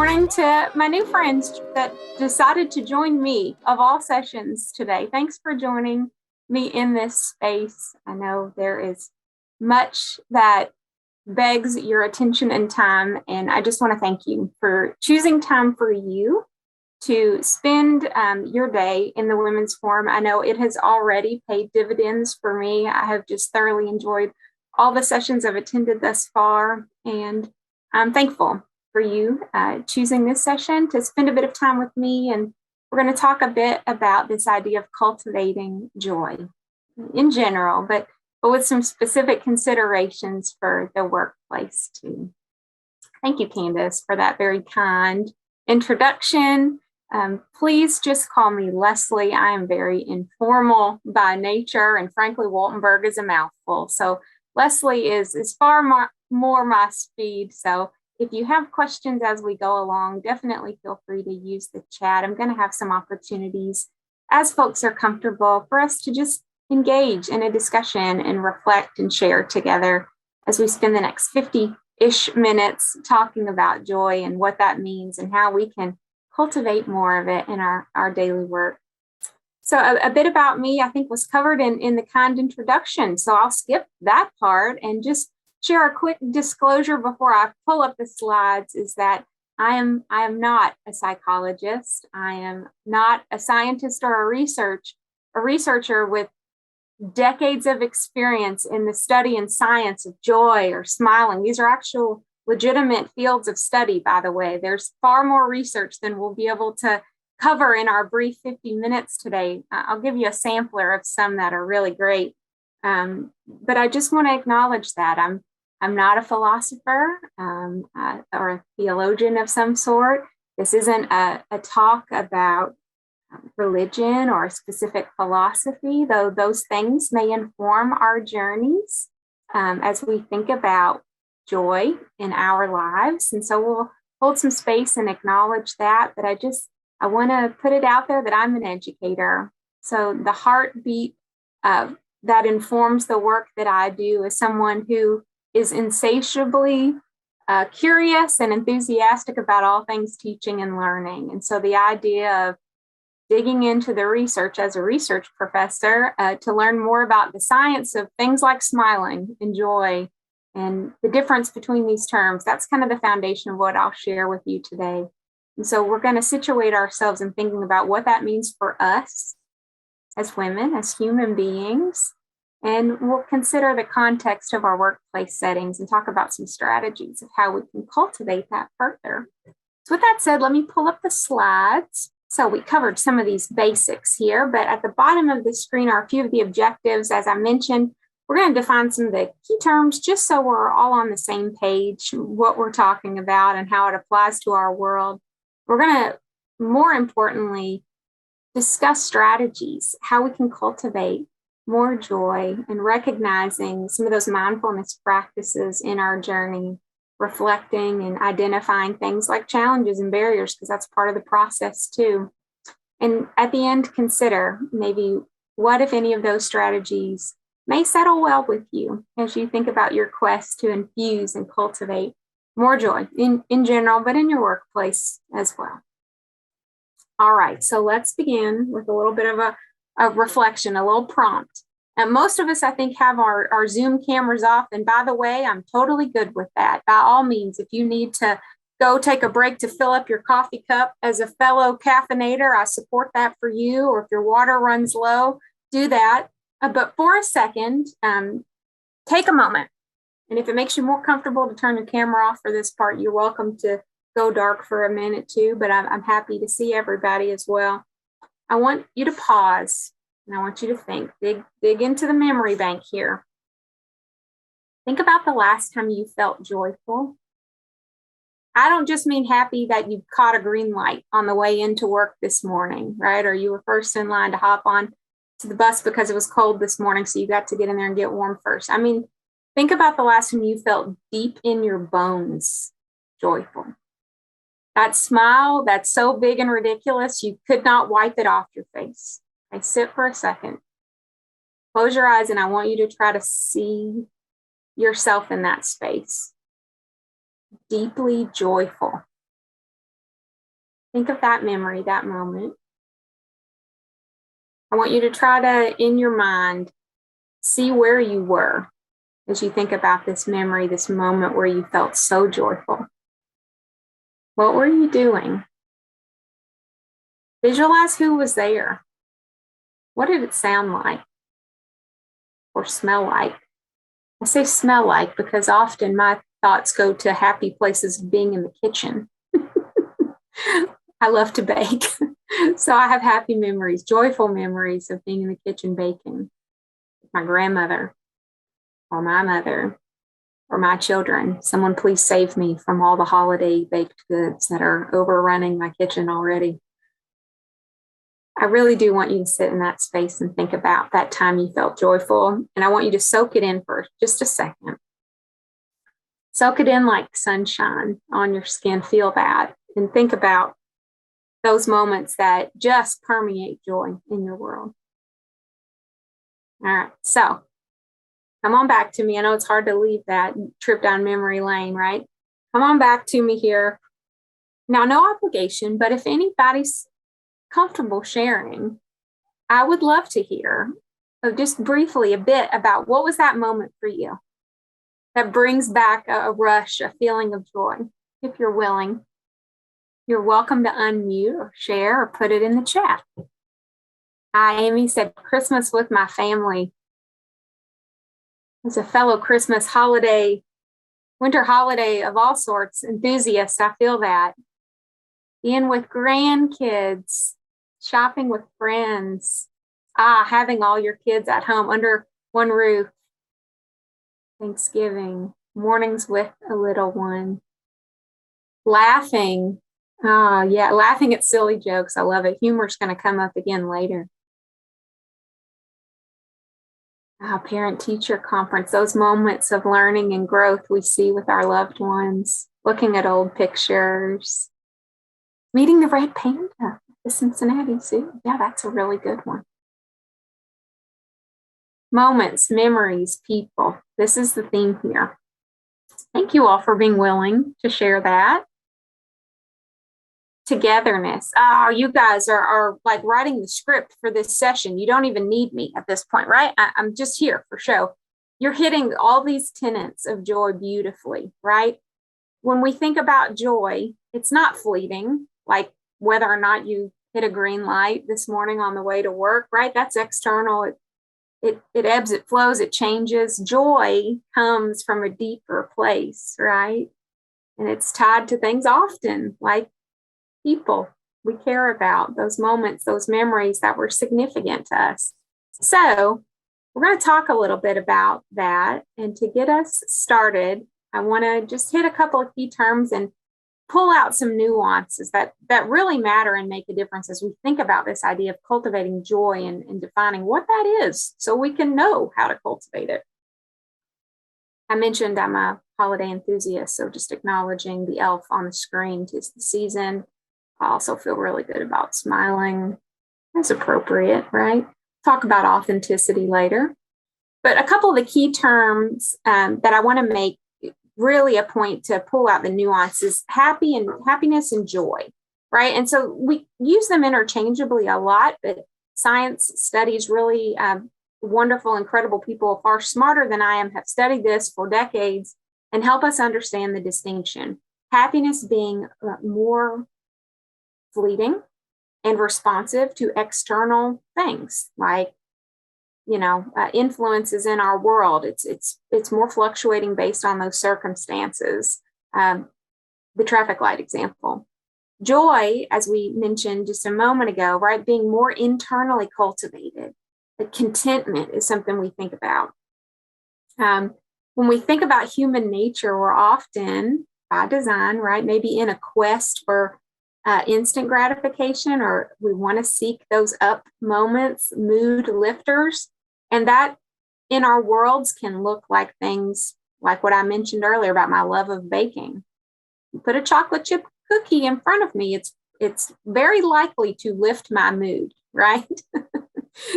morning to my new friends that decided to join me of all sessions today. Thanks for joining me in this space. I know there is much that begs your attention and time, and I just want to thank you for choosing time for you to spend your day in the Women's Forum. I know it has already paid dividends for me. I have just thoroughly enjoyed all the sessions I've attended thus far, and I'm thankful for you choosing this session to spend a bit of time with me. And we're going to talk a bit about this idea of cultivating joy in general, but with some specific considerations for the workplace too. Thank you, Candace, for that very kind introduction. Please just call me Leslie. I am very informal by nature, and frankly, Woltenberg is a mouthful. So Leslie is far more my speed. So if you have questions as we go along, definitely feel free to use the chat. I'm going to have some opportunities as folks are comfortable for us to just engage in a discussion and reflect and share together as we spend the next 50-ish minutes talking about joy and what that means and how we can cultivate more of it in our daily work. So a bit about me, I think, was covered in the kind introduction. So I'll skip that part and just share a quick disclosure before I pull up the slides is that I am not a psychologist. I am not a scientist or a researcher with decades of experience in the study and science of joy or smiling. These are actual legitimate fields of study, by the way. There's far more research than we'll be able to cover in our brief 50 minutes today. I'll give you a sampler of some that are really great. But I just want to acknowledge that I'm not a philosopher or a theologian of some sort. This isn't a talk about religion or a specific philosophy, though those things may inform our journeys as we think about joy in our lives. And so we'll hold some space and acknowledge that. But I want to put it out there that I'm an educator. So the heartbeat that informs the work that I do is someone who is insatiably curious and enthusiastic about all things teaching and learning. And so the idea of digging into the research as a research professor to learn more about the science of things like smiling and joy and the difference between these terms, that's kind of the foundation of what I'll share with you today. And so we're going to situate ourselves in thinking about what that means for us as women, as human beings. And we'll consider the context of our workplace settings and talk about some strategies of how we can cultivate that further. So with that said, let me pull up the slides. So we covered some of these basics here, but at the bottom of the screen are a few of the objectives. As I mentioned, we're going to define some of the key terms just so we're all on the same page, what we're talking about and how it applies to our world. We're going to, more importantly, discuss strategies, how we can cultivate more joy and recognizing some of those mindfulness practices in our journey, reflecting and identifying things like challenges and barriers, because that's part of the process too. And at the end, consider maybe what, if any, of those strategies may settle well with you as you think about your quest to infuse and cultivate more joy in general, but in your workplace as well. All right, so let's begin with a little bit of a reflection, a little prompt. And most of us, I think, have our Zoom cameras off. And by the way, I'm totally good with that. By all means, if you need to go take a break to fill up your coffee cup as a fellow caffeinator, I support that for you. Or if your water runs low, do that. But for a second, take a moment. And if it makes you more comfortable to turn your camera off for this part, you're welcome to go dark for a minute too. But I'm happy to see everybody as well. I want you to pause. And I want you to think, dig into the memory bank here. Think about the last time you felt joyful. I don't just mean happy that you caught a green light on the way into work this morning, right? Or you were first in line to hop on to the bus because it was cold this morning, so you got to get in there and get warm first. I mean, think about the last time you felt deep in your bones joyful. That smile that's so big and ridiculous, you could not wipe it off your face. Okay, sit for a second. Close your eyes, and I want you to try to see yourself in that space. Deeply joyful. Think of that memory, that moment. I want you to try to, in your mind, see where you were as you think about this memory, this moment where you felt so joyful. What were you doing? Visualize who was there. What did it sound like or smell like? I say smell like because often my thoughts go to happy places of being in the kitchen. I love to bake. So I have happy memories, joyful memories of being in the kitchen baking with my grandmother or my mother or my children. Someone please save me from all the holiday baked goods that are overrunning my kitchen already. I really do want you to sit in that space and think about that time you felt joyful. And I want you to soak it in for just a second. Soak it in like sunshine on your skin. Feel that and think about those moments that just permeate joy in your world. All right, so come on back to me. I know it's hard to leave that trip down memory lane, right? Come on back to me here. Now, no obligation, but if anybody's comfortable sharing, I would love to hear just briefly a bit about what was that moment for you that brings back a rush, a feeling of joy. If you're willing, you're welcome to unmute or share or put it in the chat. Amy said, Christmas with my family. As a fellow Christmas holiday, winter holiday of all sorts enthusiast, I feel that. Being with grandkids, shopping with friends, having all your kids at home under one roof. Thanksgiving, mornings with a little one. Laughing. Laughing at silly jokes. I love it. Humor's going to come up again later. Parent-teacher conference, those moments of learning and growth we see with our loved ones, looking at old pictures, meeting the red panda, the Cincinnati Zoo. Yeah, that's a really good one. Moments, memories, people. This is the theme here. Thank you all for being willing to share that. Togetherness. You guys are like writing the script for this session. You don't even need me at this point, right? I'm just here for show. You're hitting all these tenets of joy beautifully, right? When we think about joy, it's not fleeting, like whether or not you hit a green light this morning on the way to work, right? That's external. It ebbs, it flows, it changes. Joy comes from a deeper place, right? And it's tied to things often, like people we care about, those moments, those memories that were significant to us. So we're going to talk a little bit about that. And to get us started, I want to just hit a couple of key terms and pull out some nuances that really matter and make a difference as we think about this idea of cultivating joy and defining what that is so we can know how to cultivate it. I mentioned I'm a holiday enthusiast, so just acknowledging the elf on the screen. 'Tis the season. I also feel really good about smiling. That's appropriate, right? Talk about authenticity later. But a couple of the key terms that I want to make really a point to pull out the nuances, happiness and joy, right? And so we use them interchangeably a lot, but science studies really wonderful, incredible people far smarter than I am have studied this for decades and help us understand the distinction. Happiness being more fleeting and responsive to external things like influences in our world. It's more fluctuating based on those circumstances. The traffic light example. Joy, as we mentioned just a moment ago, right, being more internally cultivated. The contentment is something we think about. When we think about human nature, we're often, by design, right, maybe in a quest for instant gratification, or we want to seek those up moments, mood lifters. And that in our worlds can look like things like what I mentioned earlier about my love of baking. You put a chocolate chip cookie in front of me, it's very likely to lift my mood, right?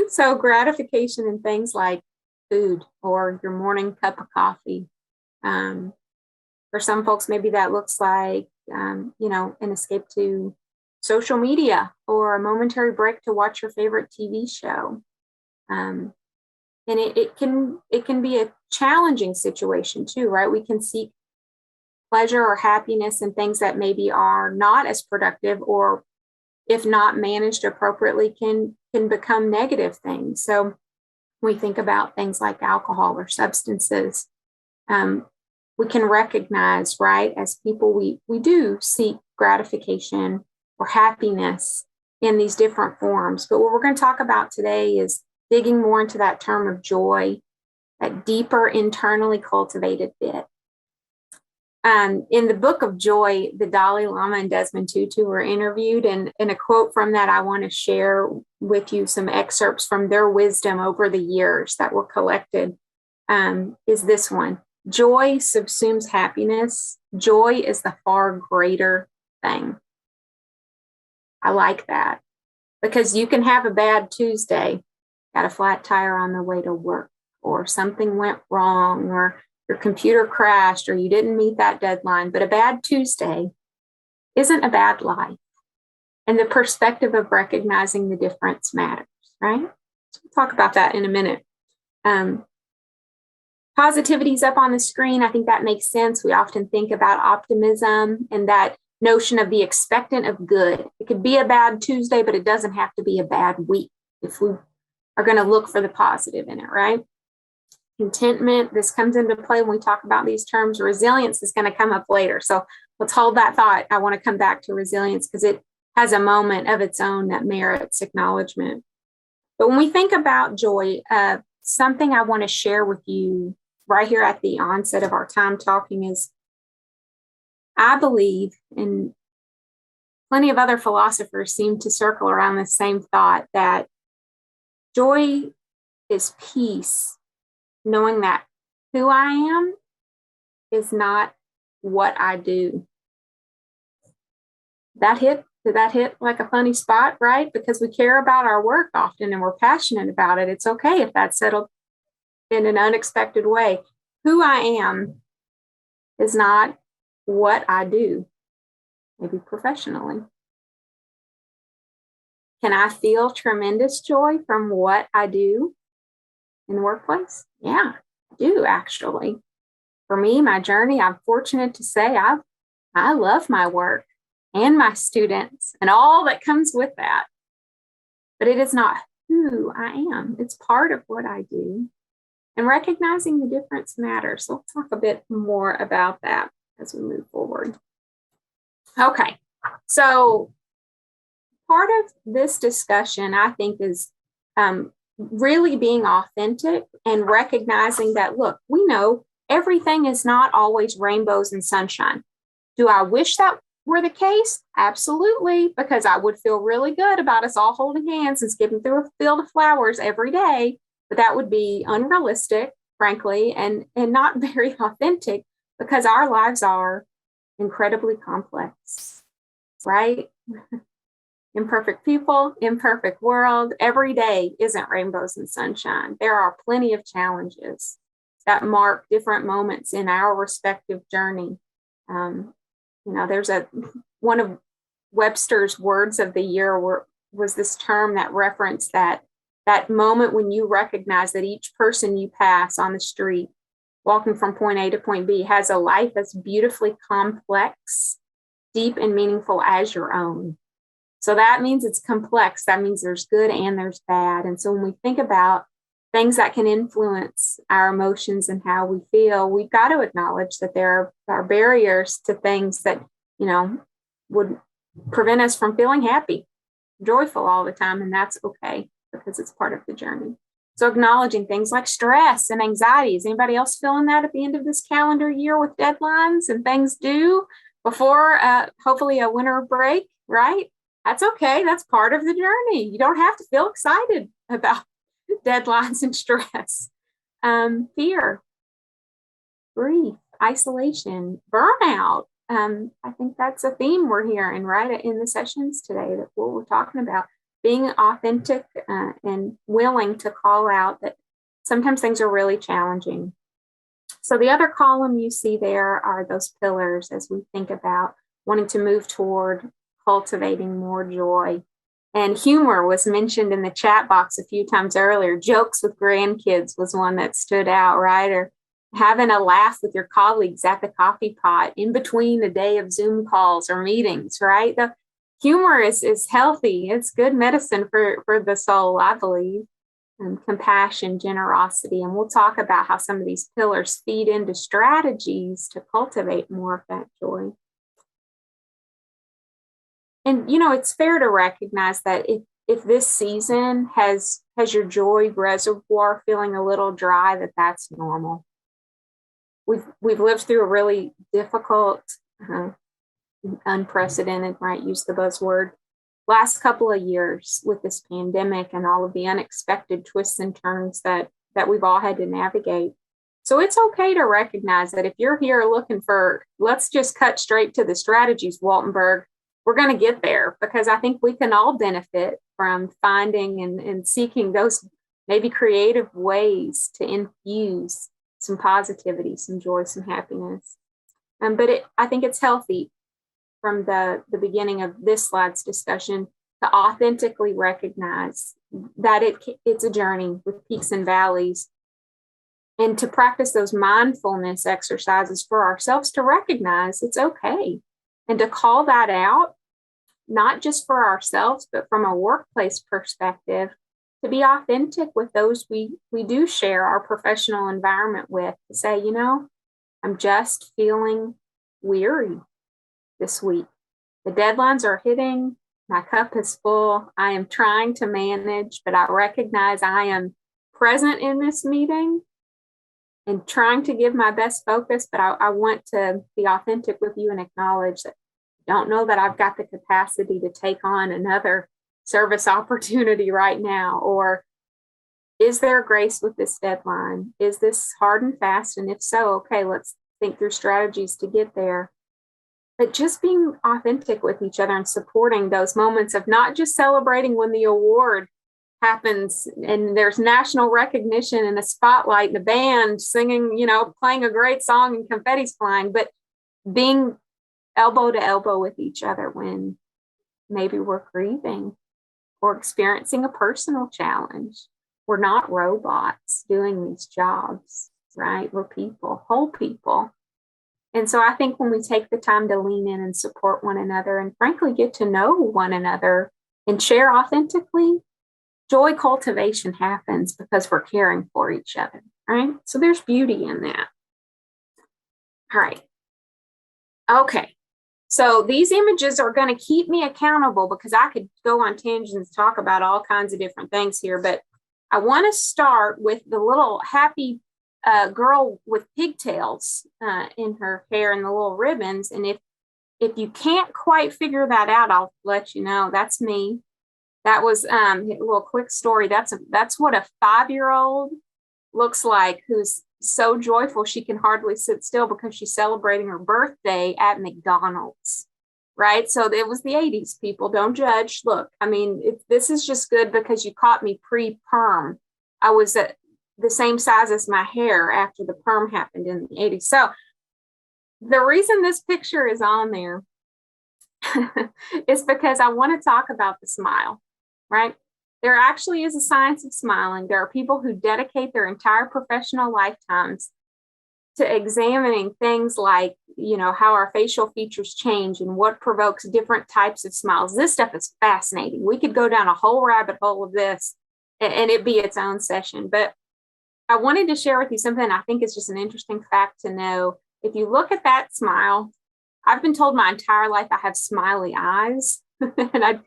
So gratification in things like food or your morning cup of coffee. For some folks, maybe that looks like, an escape to social media or a momentary break to watch your favorite TV show. And it can be a challenging situation too, right? We can seek pleasure or happiness in things that maybe are not as productive, or if not managed appropriately, can become negative things. So we think about things like alcohol or substances. We can recognize, right, as people, we do seek gratification or happiness in these different forms. But what we're going to talk about today is digging more into that term of joy, that deeper internally cultivated bit. In the book of Joy, the Dalai Lama and Desmond Tutu were interviewed, and in a quote from that, I want to share with you some excerpts from their wisdom over the years that were collected, is this one. Joy subsumes happiness. Joy is the far greater thing. I like that, because you can have a bad Tuesday, got a flat tire on the way to work, or something went wrong, or your computer crashed, or you didn't meet that deadline. But a bad Tuesday isn't a bad life. And the perspective of recognizing the difference matters, right? So we'll talk about that in a minute. Positivity's up on the screen. I think that makes sense. We often think about optimism and that notion of the expectant of good. It could be a bad Tuesday, but it doesn't have to be a bad week if we are going to look for the positive in it, right? Contentment, this comes into play when we talk about these terms. Resilience is going to come up later. So let's hold that thought. I want to come back to resilience because it has a moment of its own that merits acknowledgement. But when we think about joy, something I want to share with you right here at the onset of our time talking is, I believe, and plenty of other philosophers seem to circle around the same thought, that joy is peace, knowing that who I am is not what I do. Did that hit like a funny spot, right? Because we care about our work often and we're passionate about it. It's okay if that's settled in an unexpected way. Who I am is not what I do, maybe professionally. Can I feel tremendous joy from what I do in the workplace? Yeah, I do actually. For me, my journey, I'm fortunate to say I love my work and my students and all that comes with that. But it is not who I am. It's part of what I do. And recognizing the difference matters. So we'll talk a bit more about that as we move forward. Okay, so part of this discussion, I think, is really being authentic and recognizing that, look, we know everything is not always rainbows and sunshine. Do I wish that were the case? Absolutely, because I would feel really good about us all holding hands and skipping through a field of flowers every day. But that would be unrealistic, frankly, and not very authentic, because our lives are incredibly complex, right? Imperfect people, imperfect world. Every day isn't rainbows and sunshine. There are plenty of challenges that mark different moments in our respective journey. There's one of Webster's words of the year was this term that referenced that moment when you recognize that each person you pass on the street, walking from point A to point B, has a life that's beautifully complex, deep, and meaningful as your own. So that means it's complex. That means there's good and there's bad. And so when we think about things that can influence our emotions and how we feel, we've got to acknowledge that there are barriers to things that, would prevent us from feeling happy, joyful all the time. And that's okay, because it's part of the journey. So acknowledging things like stress and anxiety. Is anybody else feeling that at the end of this calendar year with deadlines and things due before hopefully a winter break, right? That's okay. That's part of the journey. You don't have to feel excited about deadlines and stress. Fear, grief, isolation, burnout. I think that's a theme we're hearing right in the sessions today, that what we're talking about, being authentic and willing to call out that sometimes things are really challenging. So the other column you see there are those pillars as we think about wanting to move toward cultivating more joy. And humor was mentioned in the chat box a few times earlier. Jokes with grandkids was one that stood out, right? Or having a laugh with your colleagues at the coffee pot in between a day of Zoom calls or meetings, right? The humor is healthy. It's good medicine for the soul, I believe. And compassion, generosity. And we'll talk about how some of these pillars feed into strategies to cultivate more of that joy. And, it's fair to recognize that if this season has your joy reservoir feeling a little dry, that's normal. We've lived through a really difficult, unprecedented, right? Use the buzzword, last couple of years with this pandemic and all of the unexpected twists and turns that we've all had to navigate. So it's okay to recognize that if you're here looking for, let's just cut straight to the strategies, Woltenberg, we're going to get there, because I think we can all benefit from finding and seeking those maybe creative ways to infuse some positivity, some joy, some happiness. But I think it's healthy from the beginning of this slide's discussion to authentically recognize that it's a journey with peaks and valleys, and to practice those mindfulness exercises for ourselves to recognize it's okay, and to call that out, not just for ourselves, but from a workplace perspective, to be authentic with those we do share our professional environment with, to say, I'm just feeling weary this week. The deadlines are hitting. My cup is full. I am trying to manage, but I recognize I am present in this meeting and trying to give my best focus, but I want to be authentic with you and acknowledge that I don't know that I've got the capacity to take on another service opportunity right now. Or is there grace with this deadline? Is this hard and fast? And if so, okay, let's think through strategies to get there. But just being authentic with each other and supporting those moments of not just celebrating when the award happens and there's national recognition and a spotlight and a band singing, playing a great song and confetti's flying, but being elbow to elbow with each other when maybe we're grieving or experiencing a personal challenge. We're not robots doing these jobs, right? We're people, whole people. And so I think when we take the time to lean in and support one another and frankly get to know one another and share authentically, joy cultivation happens because we're caring for each other, right? So there's beauty in that. All right. Okay. So these images are going to keep me accountable, because I could go on tangents, talk about all kinds of different things here, but I want to start with the little happy girl with pigtails in her hair and the little ribbons. And if you can't quite figure that out, I'll let you know. That's me. That was a little quick story. That's what a 5-year-old looks like, who's so joyful she can hardly sit still because she's celebrating her birthday at McDonald's, right? So it was the 80s, people. Don't judge. Look, this is just good because you caught me pre-perm. I was at the same size as my hair after the perm happened in the 80s. So the reason this picture is on there is because I want to talk about the smile, right? There actually is a science of smiling. There are people who dedicate their entire professional lifetimes to examining things like, how our facial features change and what provokes different types of smiles. This stuff is fascinating. We could go down a whole rabbit hole of this and it'd be its own session. But I wanted to share with you something I think is just an interesting fact to know. If you look at that smile, I've been told my entire life I have smiley eyes. And I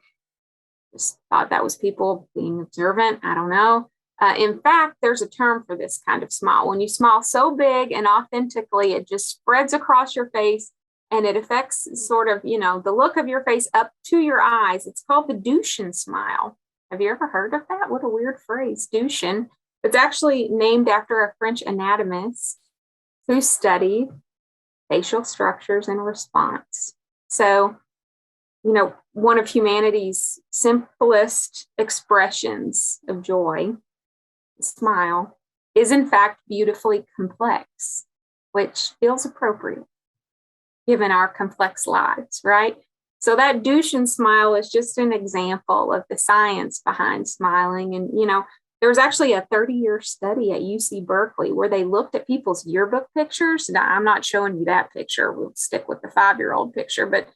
just thought that was people being observant. I don't know. In fact, there's a term for this kind of smile. When you smile so big and authentically, it just spreads across your face and it affects sort of, the look of your face up to your eyes. It's called the Douche and Smile. Have you ever heard of that? What a weird phrase, Douche. It's actually named after a French anatomist who studied facial structures and response. So, one of humanity's simplest expressions of joy, the smile, is in fact beautifully complex, which feels appropriate given our complex lives, right? So that douche and smile is just an example of the science behind smiling. And, there was actually a 30-year study at UC Berkeley where they looked at people's yearbook pictures. Now, I'm not showing you that picture. We'll stick with the 5-year-old picture, but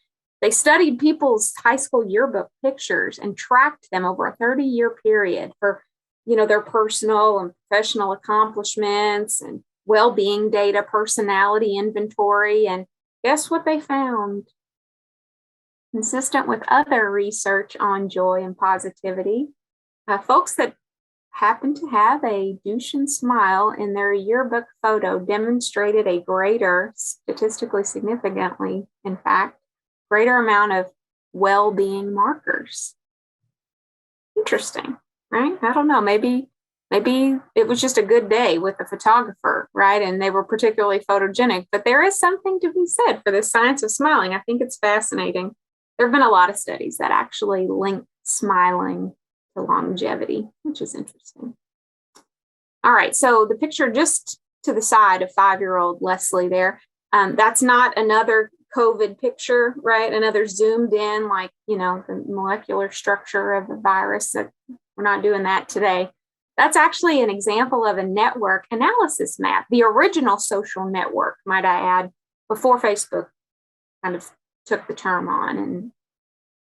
they studied people's high school yearbook pictures and tracked them over a 30-year period for, their personal and professional accomplishments and well-being data, personality inventory. And guess what they found? Consistent with other research on joy and positivity, folks that happen to have a douche and smile in their yearbook photo demonstrated a greater, statistically significantly, in fact, greater amount of well-being markers. Interesting, right? I don't know. Maybe it was just a good day with the photographer, right? And they were particularly photogenic, but there is something to be said for the science of smiling. I think it's fascinating. There have been a lot of studies that actually link smiling to longevity, which is interesting. All right, so the picture just to the side of 5-year-old Leslie there, that's not another COVID picture, right? Another zoomed in, like, the molecular structure of the virus. That we're not doing that today. That's actually an example of a network analysis map, the original social network, might I add, before Facebook kind of took the term on, and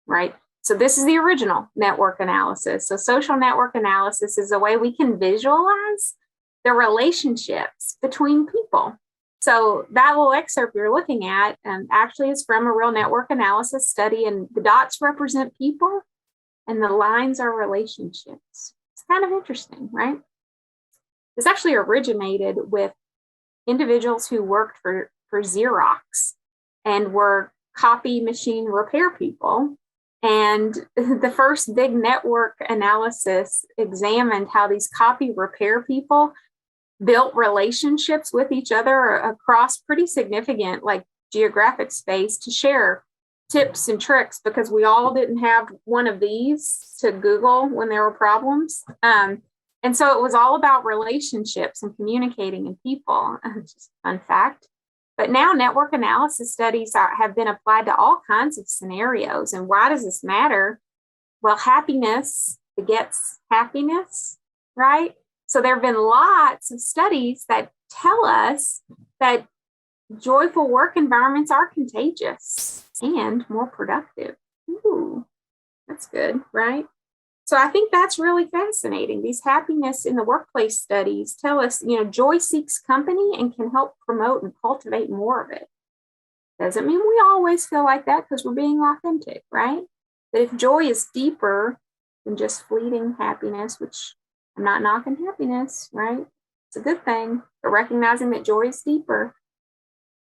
right. So this is the original network analysis. So social network analysis is a way we can visualize the relationships between people. So that little excerpt you're looking at actually is from a real network analysis study, and the dots represent people and the lines are relationships. It's kind of interesting, right? This actually originated with individuals who worked for Xerox and were copy machine repair people. And the first big network analysis examined how these copy repair people built relationships with each other across pretty significant geographic space to share tips and tricks, because we all didn't have one of these to Google when there were problems. And so it was all about relationships and communicating and people. Just a fun fact. But now network analysis studies have been applied to all kinds of scenarios. And why does this matter? Well, happiness begets happiness, right? So there have been lots of studies that tell us that joyful work environments are contagious and more productive. Ooh, that's good, right? So I think that's really fascinating. These happiness in the workplace studies tell us, joy seeks company and can help promote and cultivate more of it. Doesn't mean we always feel like that because we're being authentic, right? But if joy is deeper than just fleeting happiness, which I'm not knocking happiness, right? It's a good thing, but recognizing that joy is deeper,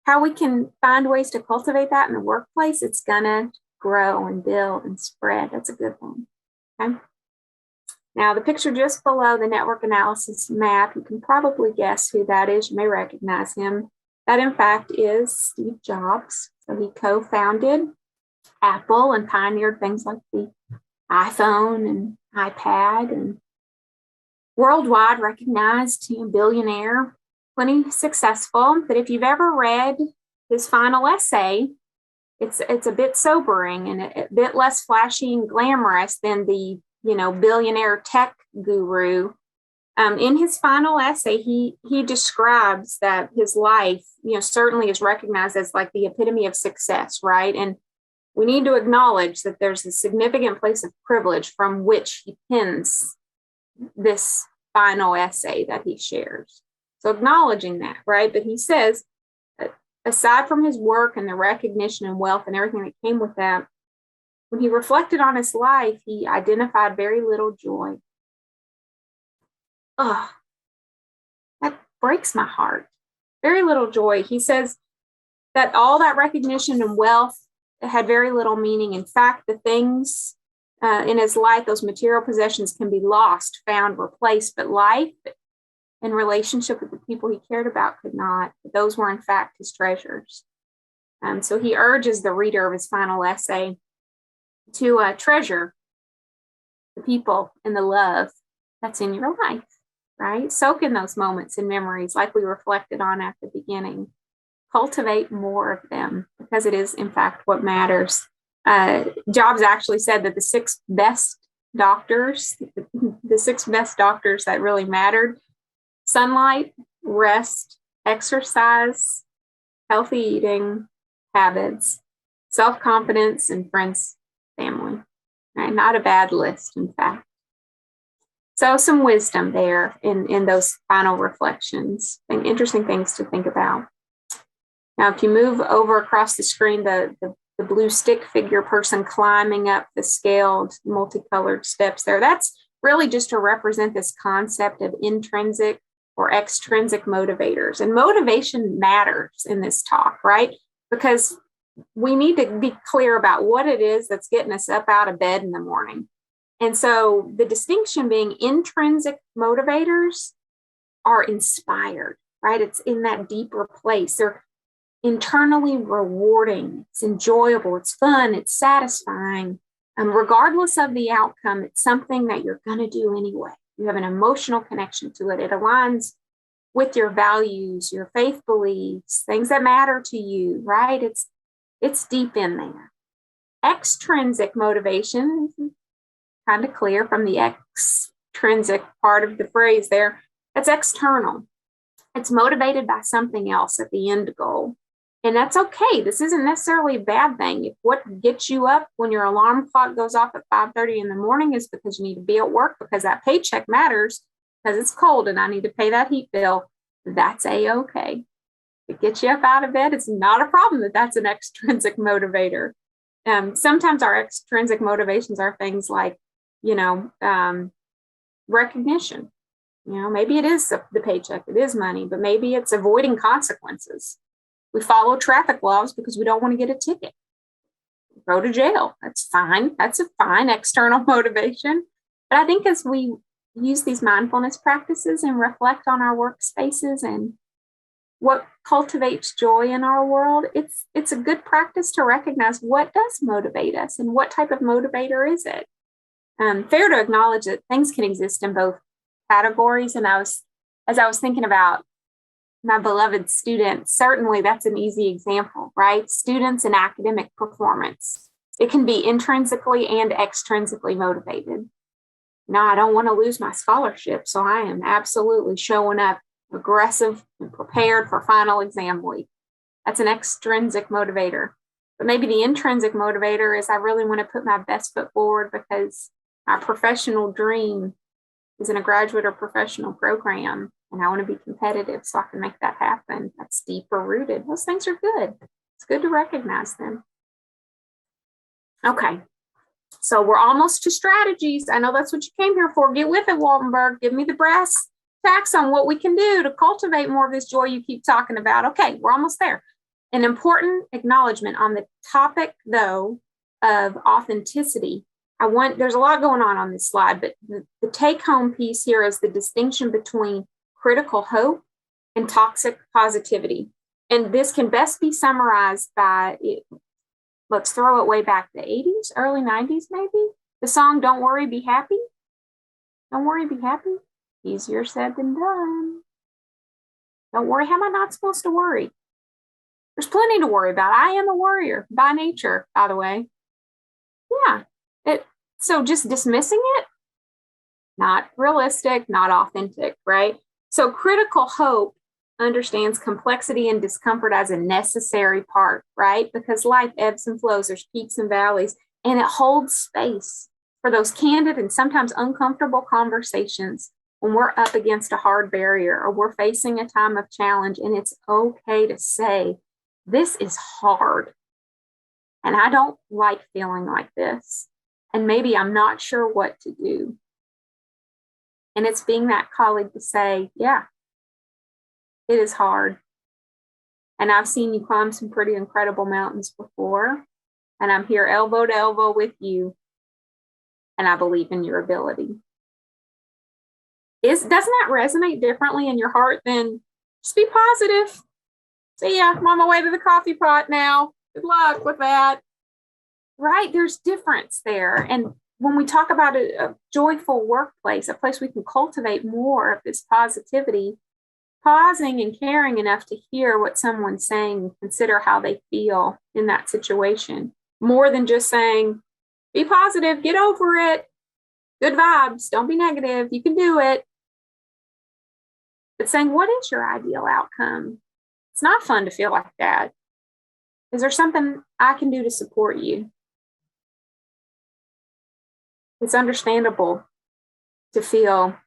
how we can find ways to cultivate that in the workplace, it's gonna grow and build and spread. That's a good thing. Okay. Now, the picture just below the network analysis map, you can probably guess who that is. You may recognize him. That, in fact, is Steve Jobs. So he co-founded Apple and pioneered things like the iPhone and iPad, and worldwide recognized, billionaire, plenty successful. But if you've ever read his final essay, it's a bit sobering and a bit less flashy and glamorous than the billionaire tech guru. In his final essay, he describes that his life, certainly is recognized as like the epitome of success, right? And we need to acknowledge that there's a significant place of privilege from which he pens this final essay that he shares. So acknowledging that, right? But he says, aside from his work and the recognition and wealth and everything that came with that, when he reflected on his life, he identified very little joy. Ugh, that breaks my heart. Very little joy. He says that all that recognition and wealth had very little meaning. In fact, the things in his life, those material possessions can be lost, found, replaced, but life and relationship with the people he cared about could not. Those were, in fact, his treasures. So he urges the reader of his final essay to treasure the people and the love that's in your life, right? Soak in those moments and memories like we reflected on at the beginning. Cultivate more of them because it is, in fact, what matters. Jobs actually said that the six best doctors that really mattered: sunlight, rest, exercise, healthy eating habits, self-confidence, and friends, family. Right? Not a bad list, in fact. So some wisdom there in those final reflections, and interesting things to think about. Now, if you move over across the screen, the blue stick figure person climbing up the scaled multicolored steps there, that's really just to represent this concept of intrinsic or extrinsic motivators. And motivation matters in this talk, right? Because we need to be clear about what it is that's getting us up out of bed in the morning. And so the distinction being intrinsic motivators are inspired, right? It's in that deeper place. They're internally rewarding. It's enjoyable. It's fun. It's satisfying. Regardless of the outcome, it's something that you're going to do anyway. You have an emotional connection to it. It aligns with your values, your faith beliefs, things that matter to you, right? It's deep in there. Extrinsic motivation, kind of clear from the extrinsic part of the phrase there. That's external. It's motivated by something else at the end goal. And that's okay. This isn't necessarily a bad thing. If what gets you up when your alarm clock goes off at 5:30 in the morning is because you need to be at work because that paycheck matters, because it's cold and I need to pay that heat bill, that's a-okay. If it gets you up out of bed, it's not a problem that's an extrinsic motivator. Sometimes our extrinsic motivations are things like, recognition. Maybe it is the paycheck, it is money, but maybe it's avoiding consequences. We follow traffic laws because we don't want to get a ticket. Go to jail. That's fine. That's a fine external motivation. But I think as we use these mindfulness practices and reflect on our workspaces and what cultivates joy in our world, it's a good practice to recognize what does motivate us and what type of motivator is it. Fair to acknowledge that things can exist in both categories. And as I was thinking about my beloved students, certainly that's an easy example, right? Students in academic performance. It can be intrinsically and extrinsically motivated. No, I don't want to lose my scholarship, so I am absolutely showing up aggressive and prepared for final exam week. That's an extrinsic motivator. But maybe the intrinsic motivator is I really want to put my best foot forward because my professional dream is in a graduate or professional program, and I want to be competitive so I can make that happen. That's deeper rooted. Those things are good. It's good to recognize them. Okay, so we're almost to strategies. I know that's what you came here for. Get with it, Woltenberg. Give me the brass tacks on what we can do to cultivate more of this joy you keep talking about. Okay, we're almost there. An important acknowledgement on the topic, though, of authenticity. There's a lot going on this slide, but the take-home piece here is the distinction between critical hope and toxic positivity. And this can best be summarized by, let's throw it way back the 80s, early 90s maybe. The song, Don't Worry, Be Happy. Don't worry, be happy. Easier said than done. Don't worry, how am I not supposed to worry? There's plenty to worry about. I am a worrier by nature, by the way. Yeah. So just dismissing it, not realistic, not authentic, right? So critical hope understands complexity and discomfort as a necessary part, right? Because life ebbs and flows, there's peaks and valleys, and it holds space for those candid and sometimes uncomfortable conversations when we're up against a hard barrier or we're facing a time of challenge, and it's okay to say, this is hard, and I don't like feeling like this. And maybe I'm not sure what to do. And it's being that colleague to say, yeah, it is hard. And I've seen you climb some pretty incredible mountains before. And I'm here elbow to elbow with you. And I believe in your ability. Doesn't that resonate differently in your heart than just be positive? See ya, I'm on my way to the coffee pot now. Good luck with that. Right? There's difference there. And when we talk about a joyful workplace, a place we can cultivate more of this positivity, pausing and caring enough to hear what someone's saying and consider how they feel in that situation more than just saying, be positive, get over it, good vibes, don't be negative, you can do it. But saying, what is your ideal outcome? It's not fun to feel like that. Is there something I can do to support you? It's understandable to feel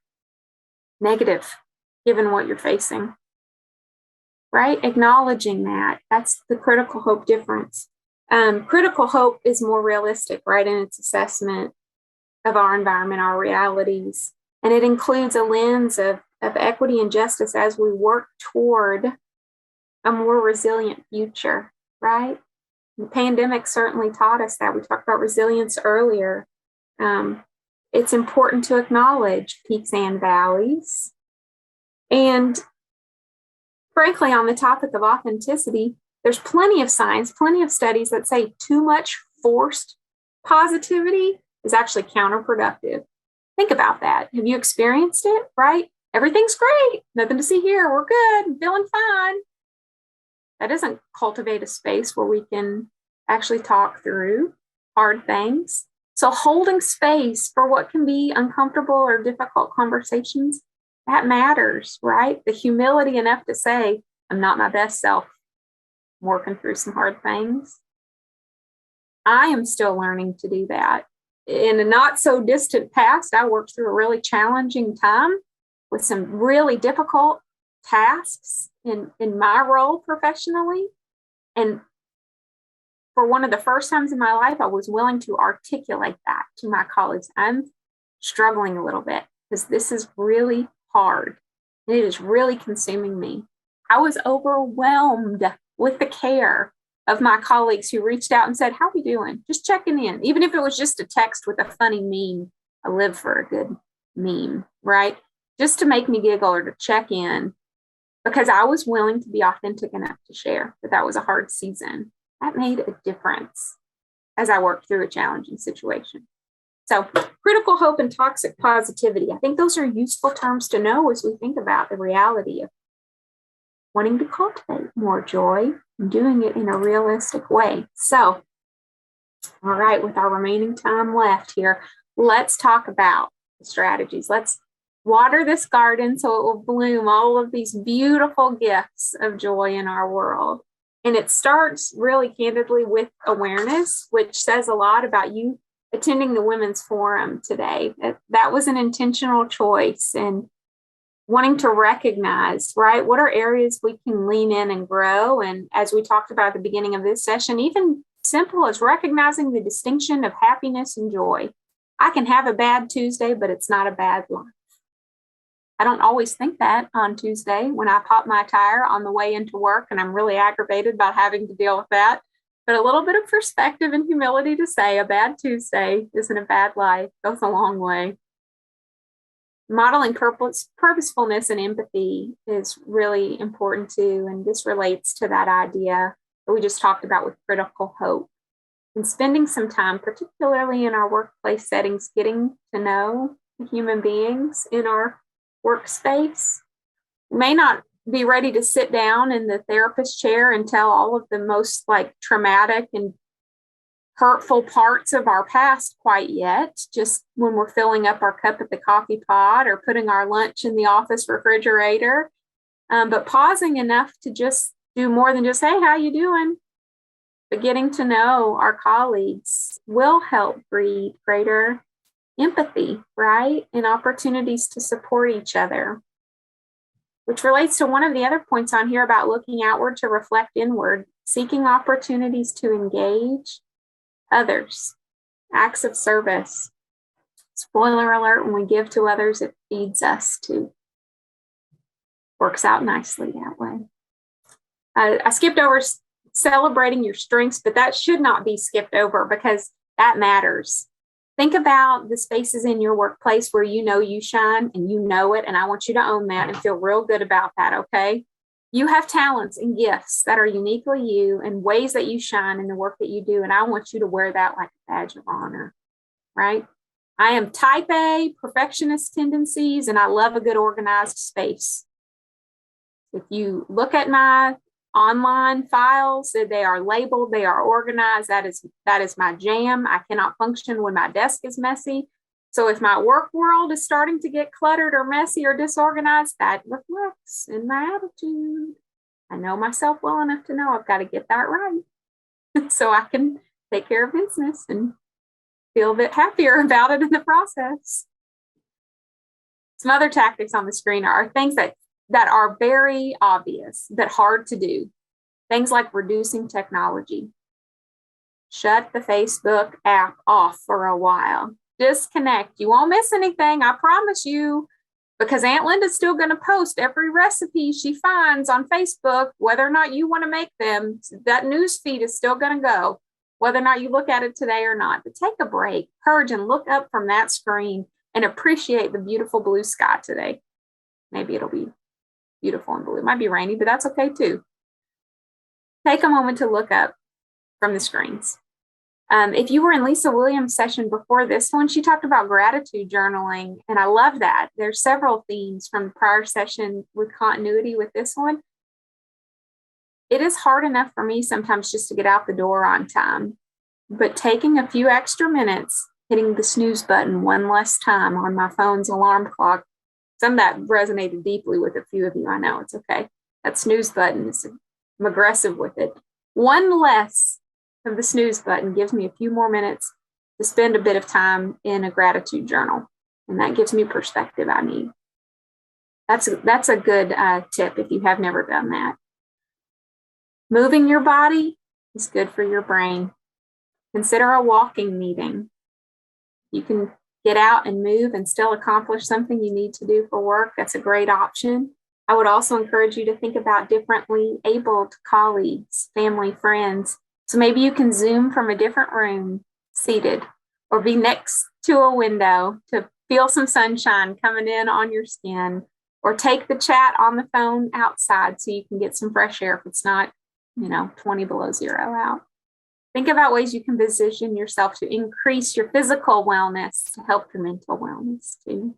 negative given what you're facing, right? Acknowledging that's the critical hope difference. Critical hope is more realistic, right, in its assessment of our environment, our realities, and it includes a lens of equity and justice as we work toward a more resilient future, right? The pandemic certainly taught us that. We talked about resilience earlier. It's important to acknowledge peaks and valleys. And frankly, on the topic of authenticity, there's plenty of science, plenty of studies that say too much forced positivity is actually counterproductive. Think about that. Have you experienced it, right? Everything's great. Nothing to see here. We're good. I'm feeling fine. That doesn't cultivate a space where we can actually talk through hard things. So holding space for what can be uncomfortable or difficult conversations, that matters, right? The humility enough to say, I'm not my best self. I'm working through some hard things. I am still learning to do that. In a not so distant past, I worked through a really challenging time with some really difficult tasks in my role professionally. And for one of the first times in my life, I was willing to articulate that to my colleagues. I'm struggling a little bit because this is really hard. It is really consuming me. I was overwhelmed with the care of my colleagues who reached out and said, how are we doing? Just checking in. Even if it was just a text with a funny meme. I live for a good meme, right? Just to make me giggle or to check in, because I was willing to be authentic enough to share that was a hard season. That made a difference as I worked through a challenging situation. So critical hope and toxic positivity, I think those are useful terms to know as we think about the reality of wanting to cultivate more joy and doing it in a realistic way. So, all right, with our remaining time left here, let's talk about the strategies. Let's water this garden so it will bloom all of these beautiful gifts of joy in our world. And it starts really candidly with awareness, which says a lot about you attending the Women's Forum today. That was an intentional choice, and wanting to recognize, right, what are areas we can lean in and grow. And as we talked about at the beginning of this session, even simple as recognizing the distinction of happiness and joy. I can have a bad Tuesday, but it's not a bad life. I don't always think that on Tuesday when I pop my tire on the way into work and I'm really aggravated about having to deal with that. But a little bit of perspective and humility to say a bad Tuesday isn't a bad life goes a long way. Modeling purposefulness and empathy is really important too. And this relates to that idea that we just talked about with critical hope. And spending some time, particularly in our workplace settings, getting to know the human beings in our workspace. We may not be ready to sit down in the therapist chair and tell all of the most traumatic and hurtful parts of our past quite yet, just when we're filling up our cup at the coffee pot or putting our lunch in the office refrigerator, but pausing enough to just do more than just, hey, how you doing? But getting to know our colleagues will help breed greater empathy, right? And opportunities to support each other, which relates to one of the other points on here about looking outward to reflect inward, seeking opportunities to engage others, acts of service. Spoiler alert, when we give to others, it feeds us too. Works out nicely that way. I skipped over celebrating your strengths, but that should not be skipped over because that matters. Think about the spaces in your workplace where you know you shine and you know it, and I want you to own that and feel real good about that, okay? You have talents and gifts that are uniquely you and ways that you shine in the work that you do, and I want you to wear that like a badge of honor, right? I am type A, perfectionist tendencies, and I love a good organized space. If you look at my online files. They are labeled, they are organized. That is my jam. I cannot function when my desk is messy. So if my work world is starting to get cluttered or messy or disorganized, that reflects in my attitude. I know myself well enough to know I've got to get that right so I can take care of business and feel a bit happier about it in the process. Some other tactics on the screen are things that are very obvious, but hard to do. Things like reducing technology. Shut the Facebook app off for a while. Disconnect. You won't miss anything, I promise you, because Aunt Linda's still going to post every recipe she finds on Facebook, whether or not you want to make them. That news feed is still going to go, whether or not you look at it today or not. But take a break, purge, and look up from that screen and appreciate the beautiful blue sky today. Maybe it'll be beautiful and blue. It might be rainy, but that's okay too. Take a moment to look up from the screens. If you were in Lisa Williams' session before this one, she talked about gratitude journaling, and I love that. There's several themes from the prior session with continuity with this one. It is hard enough for me sometimes just to get out the door on time, but taking a few extra minutes, hitting the snooze button one less time on my phone's alarm clock, some of that resonated deeply with a few of you. I know, it's okay. That snooze button, I'm aggressive with it. One less of the snooze button gives me a few more minutes to spend a bit of time in a gratitude journal. And that gives me perspective I need. That's a good tip if you have never done that. Moving your body is good for your brain. Consider a walking meeting. You can get out and move and still accomplish something you need to do for work. That's a great option. I would also encourage you to think about differently abled colleagues, family, friends. So maybe you can Zoom from a different room, seated, or be next to a window to feel some sunshine coming in on your skin, or take the chat on the phone outside so you can get some fresh air if it's not, 20 below zero out. Think about ways you can position yourself to increase your physical wellness to help your mental wellness too.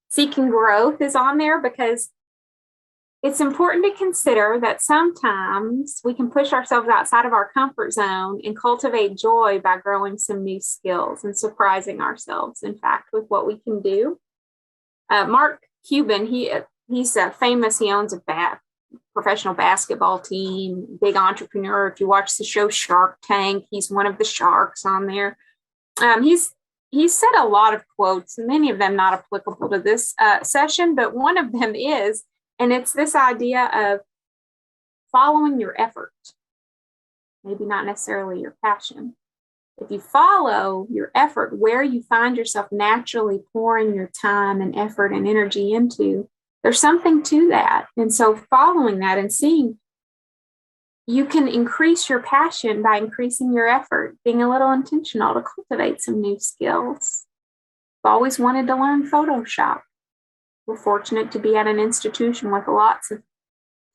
Seeking growth is on there because it's important to consider that sometimes we can push ourselves outside of our comfort zone and cultivate joy by growing some new skills and surprising ourselves, in fact, with what we can do. Mark Cuban, he's famous. He owns a professional basketball team, big entrepreneur. If you watch the show Shark Tank, he's one of the sharks on there. He's said a lot of quotes, many of them not applicable to this session, but one of them is, and it's this idea of following your effort, maybe not necessarily your passion. If you follow your effort, where you find yourself naturally pouring your time and effort and energy into, there's something to that. And so following that and seeing, you can increase your passion by increasing your effort, being a little intentional to cultivate some new skills. I've always wanted to learn Photoshop. We're fortunate to be at an institution with lots of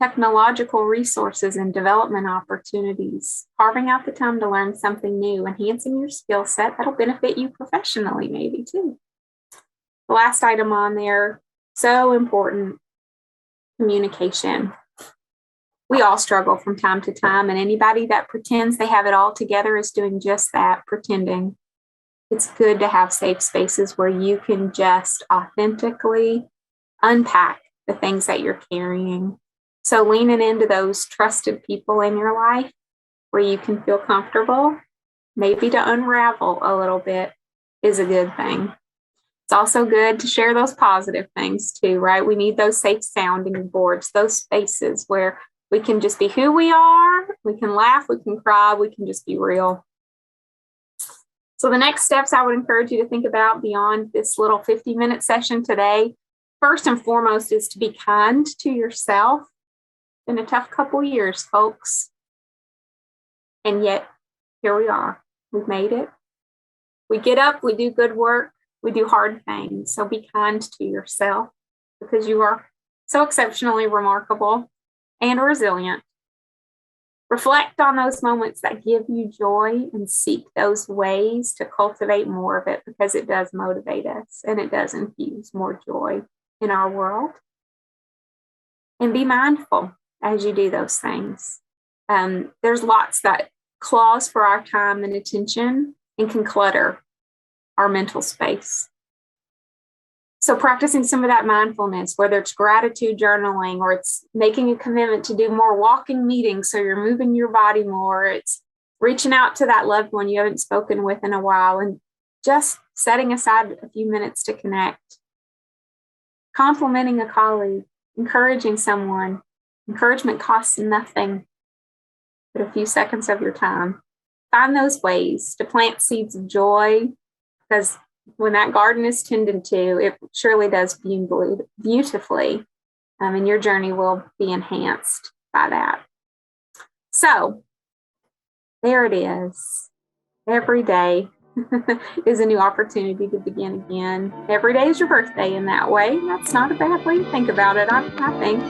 technological resources and development opportunities. Carving out the time to learn something new, enhancing your skill set, that'll benefit you professionally maybe too. The last item on there, so important, communication. We all struggle from time to time, and anybody that pretends they have it all together is doing just that, pretending. It's good to have safe spaces where you can just authentically unpack the things that you're carrying. So leaning into those trusted people in your life where you can feel comfortable, maybe to unravel a little bit, is a good thing. It's also good to share those positive things too, right? We need those safe sounding boards, those spaces where we can just be who we are. We can laugh, we can cry, we can just be real. So the next steps I would encourage you to think about beyond this little 50-minute session today, first and foremost, is to be kind to yourself. Been a tough couple years, folks. And yet, here we are. We've made it. We get up, we do good work, we do hard things. So be kind to yourself because you are so exceptionally remarkable and resilient. Reflect on those moments that give you joy and seek those ways to cultivate more of it because it does motivate us and it does infuse more joy in our world. And be mindful as you do those things. There's lots that claws for our time and attention and can clutter our mental space. So practicing some of that mindfulness, whether it's gratitude journaling or it's making a commitment to do more walking meetings so you're moving your body more, it's reaching out to that loved one you haven't spoken with in a while and just setting aside a few minutes to connect. Complimenting a colleague, encouraging someone. Encouragement costs nothing but a few seconds of your time. Find those ways to plant seeds of joy, because when that garden is tended to, it surely does bloom beautifully, and your journey will be enhanced by that. So there it is. Every day is a new opportunity to begin again. Every day is your birthday in that way. That's not a bad way to think about it, I think.